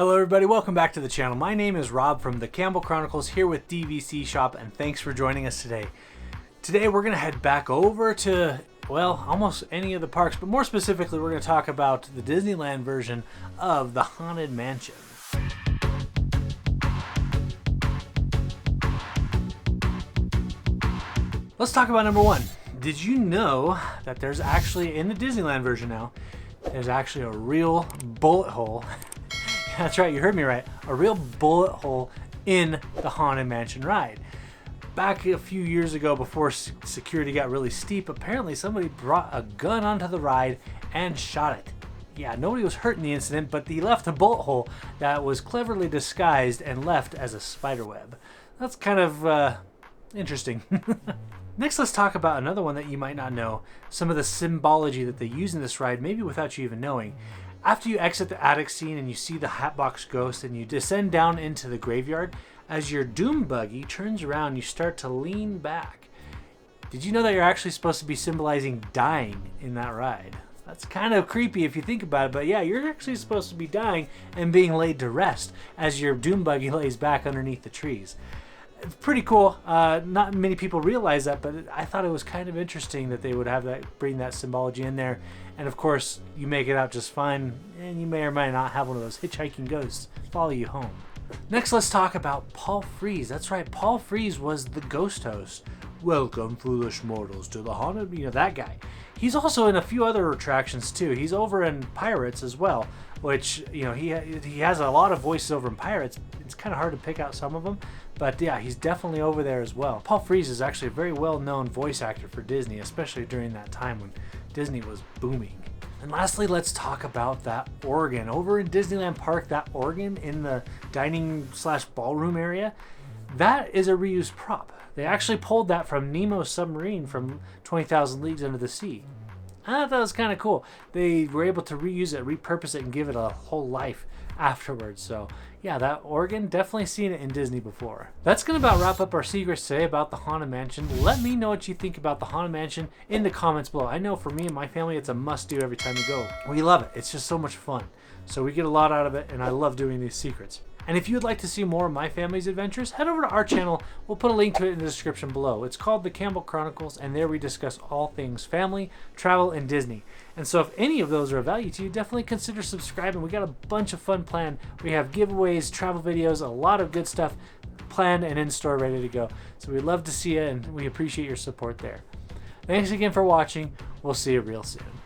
Hello everybody, welcome back to the channel. My name is Rob from the Campbell Chronicles here with DVC Shop, and thanks for joining us today. Today we're going to head back over to, well, almost any of the parks, but more specifically we're going to talk about the Disneyland version of the Haunted Mansion. Let's talk about number one. Did you know that there's actually, in the Disneyland version now, there's actually a real bullet hole. That's right, you heard me right. A real bullet hole in the Haunted Mansion ride. Back a few years ago, before security got really steep, apparently somebody brought a gun onto the ride and shot it. Yeah, nobody was hurt in the incident, but he left a bullet hole that was cleverly disguised and left as a spider web. That's kind of interesting. Next, let's talk about another one that you might not know. Some of the symbology that they use in this ride, maybe without you even knowing. After you exit the attic scene and you see the Hatbox Ghost and you descend down into the graveyard, as your doom buggy turns around, you start to lean back. Did you know that you're actually supposed to be symbolizing dying in that ride? That's kind of creepy if you think about it, but yeah, you're actually supposed to be dying and being laid to rest as your doom buggy lays back underneath the trees. It's pretty cool. Not many people realize that, but I thought it was kind of interesting that they would have that, bring that symbology in there. And of course, you make it out just fine, and you may or may not have one of those hitchhiking ghosts follow you home. Next, let's talk about Paul Frees. That's right, Paul Frees was the ghost host. Welcome, foolish mortals, to the haunted... You know, that guy. He's also in a few other attractions, too. He's over in Pirates as well, which, you know, he has a lot of voices over in Pirates. It's kind of hard to pick out some of them, but yeah, he's definitely over there as well. Paul Frees is actually a very well-known voice actor for Disney, especially during that time when Disney was booming. And lastly, let's talk about that organ. Over in Disneyland Park, that organ in the dining/ballroom area, that is a reused prop. They actually pulled that from Nemo's submarine from 20,000 Leagues Under the Sea. I thought that was kind of cool. They were able to reuse it, repurpose it, and give it a whole life afterwards. So yeah, that organ, definitely seen it in Disney before. That's going to about wrap up our secrets today about the Haunted Mansion. Let me know what you think about the Haunted Mansion in the comments below. I know for me and my family, it's a must-do every time we go. We love it. It's just so much fun. So we get a lot out of it, and I love doing these secrets. And if you'd like to see more of my family's adventures, head over to our channel. We'll put a link to it in the description below. It's called the Campbell Chronicles, and there we discuss all things family, travel, and Disney. And so if any of those are of value to you, definitely consider subscribing. We got a bunch of fun planned. We have giveaways, travel videos, a lot of good stuff planned and in store ready to go. So we'd love to see you, and we appreciate your support there. Thanks again for watching. We'll see you real soon.